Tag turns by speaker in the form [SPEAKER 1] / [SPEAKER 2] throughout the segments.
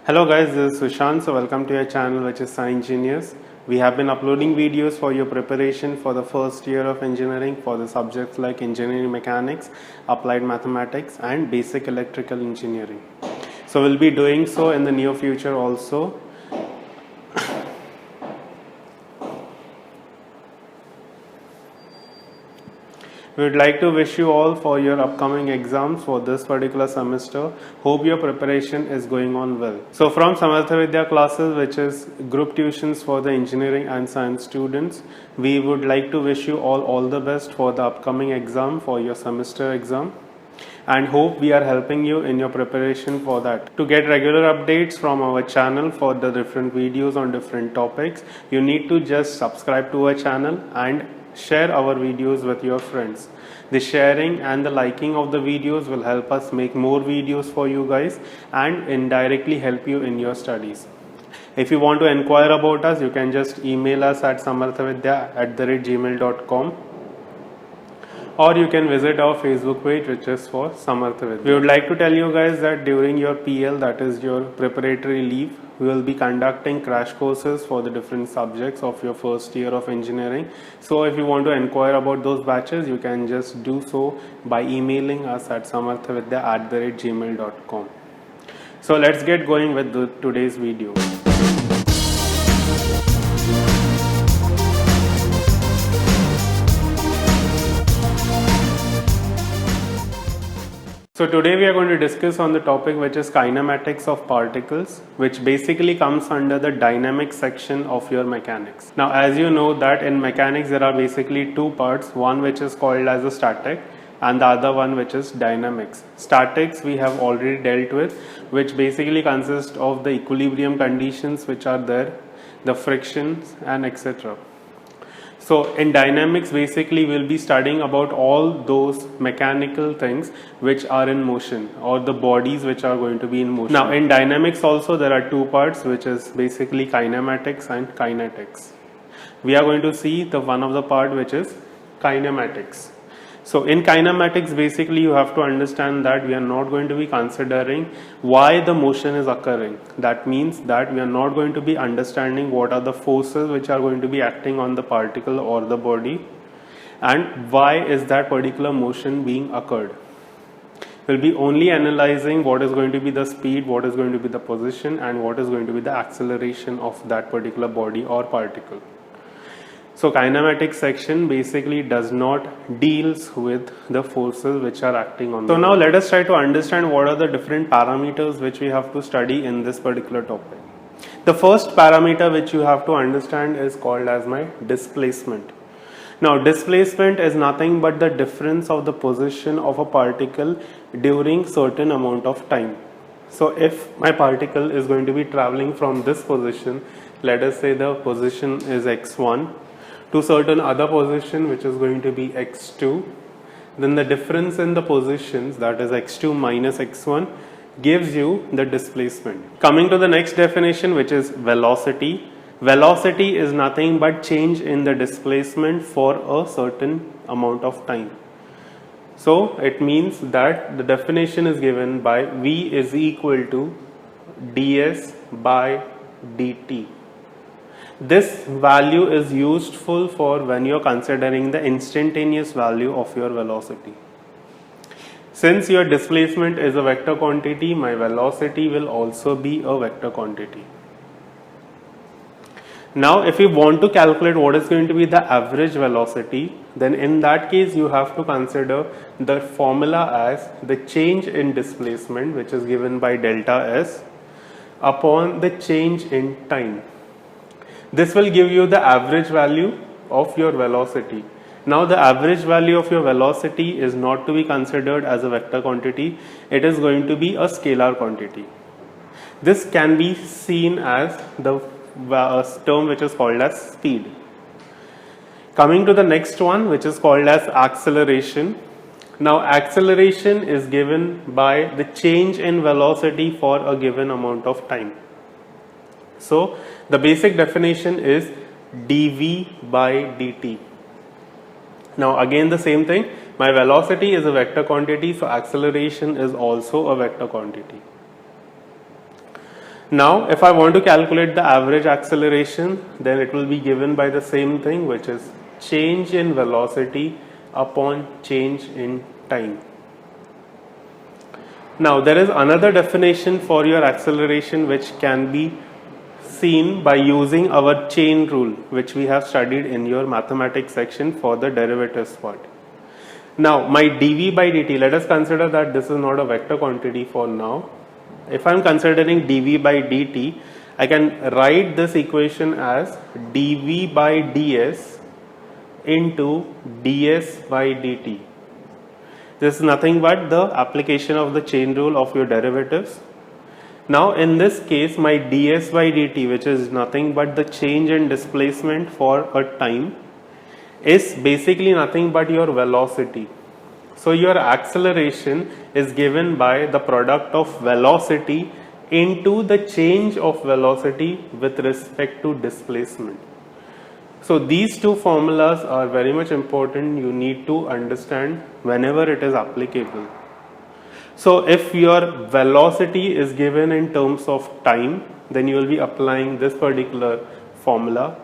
[SPEAKER 1] Hello guys, this is Sushant. So welcome to your channel, which is Sun Engineers. We have been uploading videos for your preparation for the first year of engineering for the subjects like engineering mechanics, applied mathematics and basic electrical engineering. So we'll be doing so in the near future also. We would like to wish you all for your upcoming exams for this particular semester. Hope your preparation is going on well. So from Samartha Vidya classes, which is group tuitions for the engineering and science students, we would like to wish you all the best for the upcoming exam, for your semester exam. And hope we are helping you in your preparation for that. To get regular updates from our channel for the different videos on different topics, you need to just subscribe to our channel and share our videos with your friends. The sharing and the liking of the videos will help us make more videos for you guys and indirectly help you in your studies. If you want to inquire about us, you can just email us at samarthavidya@gmail.com, or you can visit our Facebook page, which is for Samartha Vidya. We would like to tell you guys that during your PL, that is your preparatory leave, we will be conducting crash courses for the different subjects of your first year of engineering. So if you want to inquire about those batches, you can just do so by emailing us at samarthavidya@gmail.com. So let's get going with today's video. So today we are going to discuss on the topic which is kinematics of particles, which basically comes under the dynamic section of your mechanics. Now as you know that in mechanics there are basically two parts, one which is called as a static and the other one which is dynamics. Statics we have already dealt with, which basically consists of the equilibrium conditions which are there, the frictions and etc. So in dynamics basically we'll be studying about all those mechanical things which are in motion, or the bodies which are going to be in motion. Now in dynamics also there are two parts, which is basically kinematics and kinetics. We are going to see the one of the part which is kinematics. So in kinematics basically you have to understand that we are not going to be considering why the motion is occurring. That means that we are not going to be understanding what are the forces which are going to be acting on the particle or the body and why is that particular motion being occurred. We'll be only analyzing what is going to be the speed, what is going to be the position and what is going to be the acceleration of that particular body or particle. So kinematics section basically does not deals with the forces which are acting on. So now let us try to understand what are the different parameters which we have to study in this particular topic. The first parameter which you have to understand is called as my displacement. Now displacement is nothing but the difference of the position of a particle during certain amount of time. So if my particle is going to be traveling from this position, let us say the position is x1, to certain other position which is going to be x2, then the difference in the positions, that is x2 minus x1, gives you the displacement. Coming to the next definition, which is velocity. Velocity is nothing but change in the displacement for a certain amount of time. So it means that the definition is given by v is equal to ds by dt. This value is useful for when you are considering the instantaneous value of your velocity. Since your displacement is a vector quantity, my velocity will also be a vector quantity. Now if you want to calculate what is going to be the average velocity, then in that case you have to consider the formula as the change in displacement, which is given by delta s, upon the change in time. This will give you the average value of your velocity. Now the average value of your velocity is not to be considered as a vector quantity, it is going to be a scalar quantity. This can be seen as the term which is called as speed. Coming to the next one, which is called as acceleration. Now acceleration is given by the change in velocity for a given amount of time. So the basic definition is dv by dt. Now again the same thing, my velocity is a vector quantity, so acceleration is also a vector quantity. Now if I want to calculate the average acceleration, then it will be given by the same thing, which is change in velocity upon change in time. Now there is another definition for your acceleration which can be seen by using our chain rule, which we have studied in your mathematics section for the derivatives part. Now my dv by dt, let us consider that this is not a vector quantity for now. If I am considering dv by dt, I can write this equation as dv by ds into ds by dt. This is nothing but the application of the chain rule of your derivatives. Now in this case, my ds by dt, which is nothing but the change in displacement for a time, is basically nothing but your velocity. So your acceleration is given by the product of velocity into the change of velocity with respect to displacement. So these two formulas are very much important. You need to understand whenever it is applicable. So if your velocity is given in terms of time, then you will be applying this particular formula.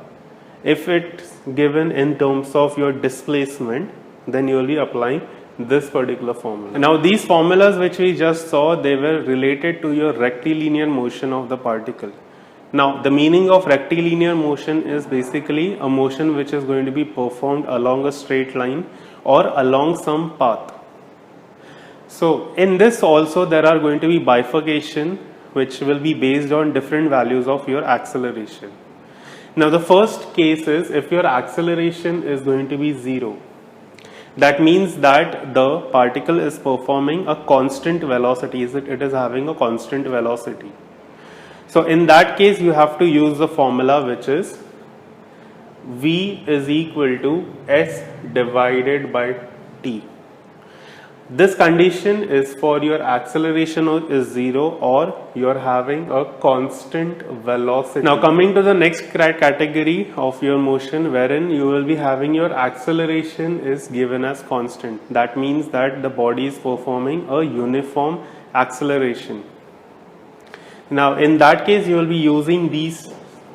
[SPEAKER 1] If it's given in terms of your displacement, then you will be applying this particular formula. Now these formulas which we just saw, they were related to your rectilinear motion of the particle. Now the meaning of rectilinear motion is basically a motion which is going to be performed along a straight line or along some path. So in this also there are going to be bifurcation which will be based on different values of your acceleration. Now the first case is if your acceleration is going to be 0. That means that the particle is performing a constant velocity, it is having a constant velocity. So in that case you have to use the formula which is v is equal to s divided by t. This condition is for your acceleration is 0 or you are having a constant velocity. Now coming to the next category of your motion, wherein you will be having your acceleration is given as constant. That means that the body is performing a uniform acceleration. Now in that case you will be using these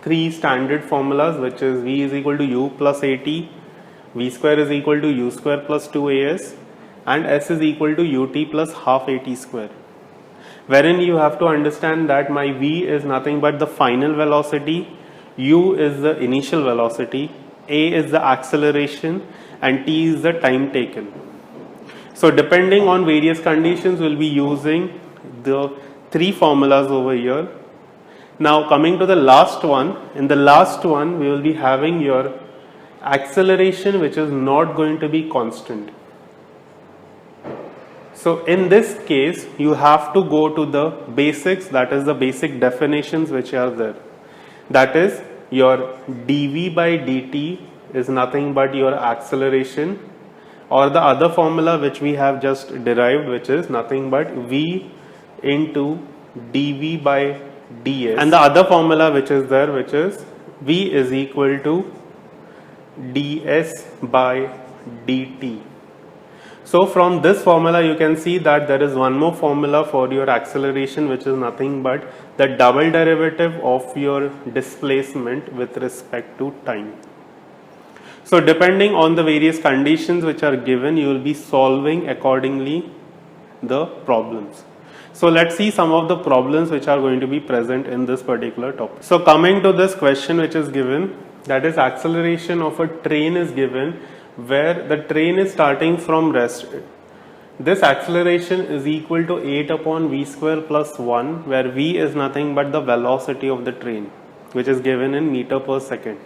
[SPEAKER 1] three standard formulas, which is v is equal to u plus at, v square is equal to u square plus 2as, and s is equal to ut plus half at square, wherein you have to understand that my v is nothing but the final velocity, u is the initial velocity, a is the acceleration, and t is the time taken. So depending on various conditions, we'll be using the three formulas over here. Now coming to the last one, in the last one we will be having your acceleration which is not going to be constant. So in this case you have to go to the basics, that is the basic definitions which are there. That is your dv by dt is nothing but your acceleration, or the other formula which we have just derived, which is nothing but v into dv by ds, and the other formula which is there, which is v is equal to ds by dt. So from this formula you can see that there is one more formula for your acceleration, which is nothing but the double derivative of your displacement with respect to time. So depending on the various conditions which are given, you will be solving accordingly the problems. So let's see some of the problems which are going to be present in this particular topic. So coming to this question which is given, that is acceleration of a train is given, where the train is starting from rest. This acceleration is equal to 8 upon v square plus 1, where v is nothing but the velocity of the train, which is given in meter per second.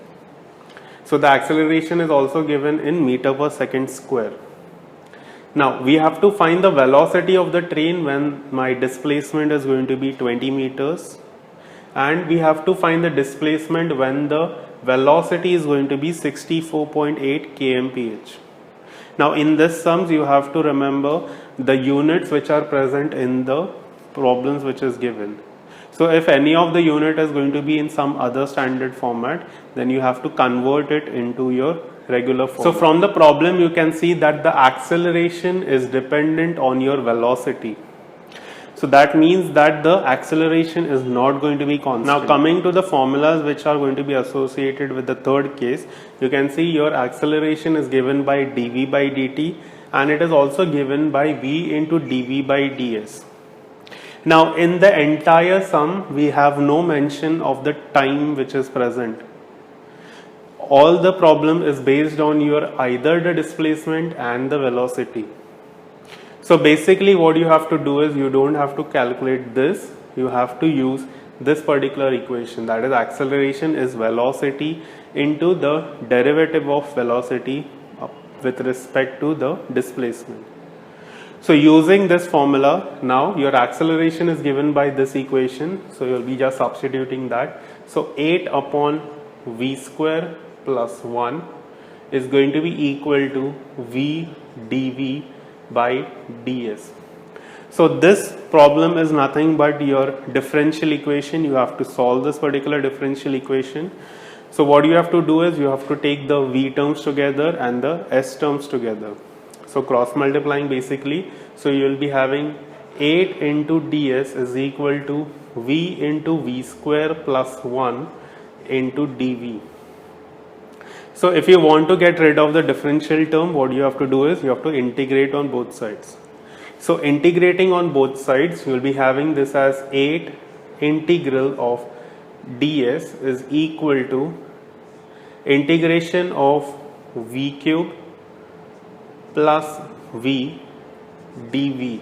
[SPEAKER 1] So the acceleration is also given in meter per second square. Now we have to find the velocity of the train when my displacement is going to be 20 meters, and we have to find the displacement when the velocity is going to be 64.8 kmph. Now in this sums you have to remember the units which are present in the problems which is given. So if any of the unit is going to be in some other standard format, then you have to convert it into your regular format. So from the problem you can see that the acceleration is dependent on your velocity. So that means that the acceleration is not going to be constant. Now coming to the formulas which are going to be associated with the third case, you can see your acceleration is given by dv by dt, and it is also given by v into dv by ds. Now in the entire sum we have no mention of the time which is present. All the problem is based on your either the displacement and the velocity. So basically what you have to do is you don't have to calculate this, you have to use this particular equation, that is acceleration is velocity into the derivative of velocity with respect to the displacement. So using this formula, now your acceleration is given by this equation, so you'll be just substituting that. So 8 upon v square plus 1 is going to be equal to v dv by ds. So this problem is nothing but your differential equation. You have to solve this particular differential equation. So what you have to do is you have to take the v terms together and the s terms together. So cross multiplying basically, so you will be having 8 into ds is equal to v into v square plus 1 into dv. So if you want to get rid of the differential term, what you have to do is you have to integrate on both sides. So integrating on both sides, you will be having this as 8 integral of ds is equal to integration of v cube plus v dv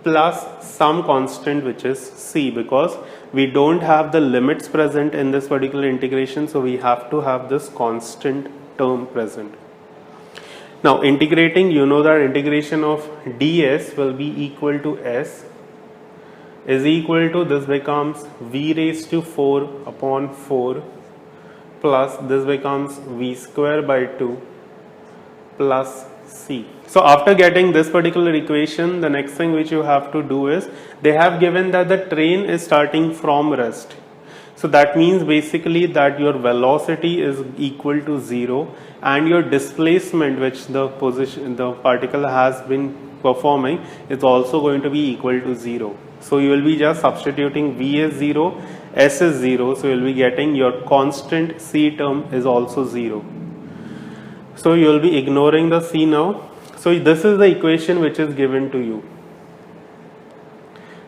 [SPEAKER 1] plus some constant which is c, because we don't have the limits present in this particular integration, so we have to have this constant term present. Now integrating, you know that integration of ds will be equal to s is equal to, this becomes v raised to 4 upon 4 plus this becomes v square by 2 plus c. So after getting this particular equation, the next thing which you have to do is, they have given that the train is starting from rest. So that means basically that your velocity is equal to 0 and your displacement which the particle has been performing is also going to be equal to 0. So you will be just substituting v is 0, s is 0, so you will be getting your constant c term is also 0. So you will be ignoring the c now. So this is the equation which is given to you.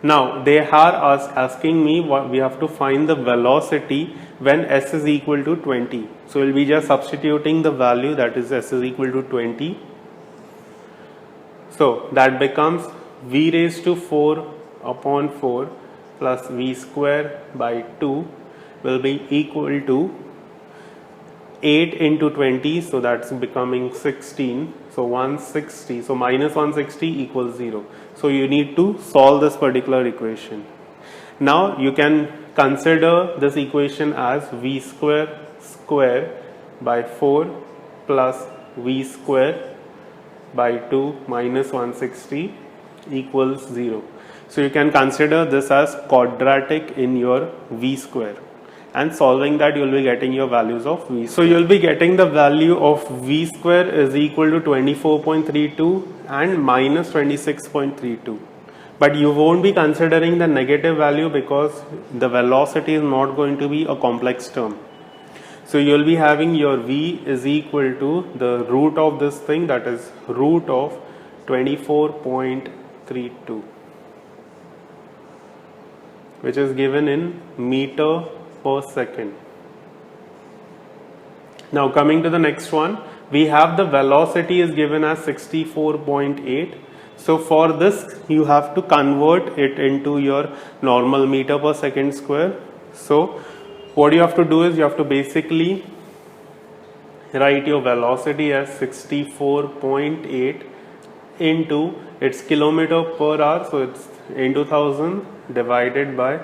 [SPEAKER 1] Now they are asking me what we have to find the velocity when s is equal to 20. So we'll be just substituting the value, that is s is equal to 20. So that becomes v raised to 4 upon 4 plus v square by 2 will be equal to 8 into 20, so that's becoming 16. So 160, so minus 160 equals 0. So you need to solve this particular equation. Now you can consider this equation as v square by 4 plus v square by 2 minus 160 equals 0. So you can consider this as quadratic in your v square. And solving that, you will be getting your values of v. So you will be getting the value of v square is equal to 24.32 and minus 26.32. But you won't be considering the negative value because the velocity is not going to be a complex term. So you will be having your v is equal to the root of this thing, that is root of 24.32, which is given in meter per second. Now coming to the next one, we have the velocity is given as 64.8. So for this you have to convert it into your normal meter per second square. So what you have to do is you have to basically write your velocity as 64.8 into its kilometer per hour, so it's into 1000 divided by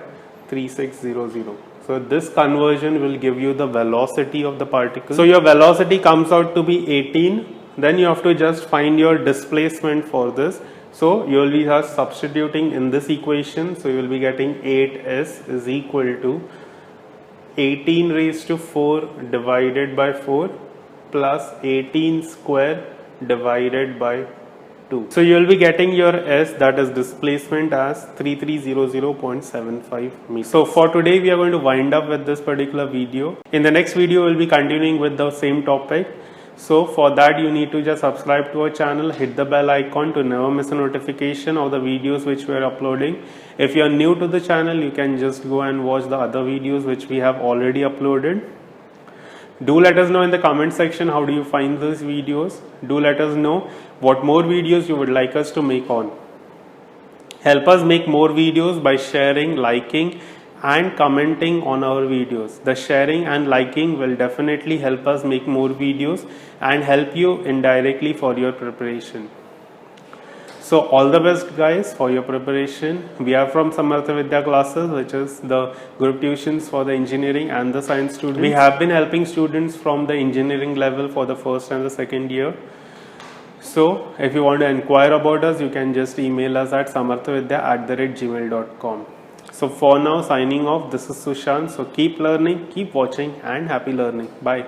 [SPEAKER 1] 3600. So this conversion will give you the velocity of the particle. So your velocity comes out to be 18. Then you have to just find your displacement for this. So you will be just substituting in this equation. So you will be getting 8s is equal to 18 raised to 4 divided by 4 plus 18 square divided by 2. So you will be getting your S, that is displacement, as 3300.75 meters. So for today we are going to wind up with this particular video. In the next video we will be continuing with the same topic. So for that you need to just subscribe to our channel, hit the bell icon to never miss a notification of the videos which we are uploading. If you are new to the channel, you can just go and watch the other videos which we have already uploaded. Do let us know in the comment section how do you find these videos. Do let us know what more videos you would like us to make on. Help us make more videos by sharing, liking and commenting on our videos. The sharing and liking will definitely help us make more videos and help you indirectly for your preparation. So all the best guys for your preparation. We are from Samartha Vidya classes, which is the group tuitions for the engineering and the science students. We have been helping students from the engineering level for the first and the second year. So if you want to inquire about us, you can just email us at samarthavidya@gmail.com. So for now, signing off, this is Sushant. So keep learning, keep watching and happy learning. Bye.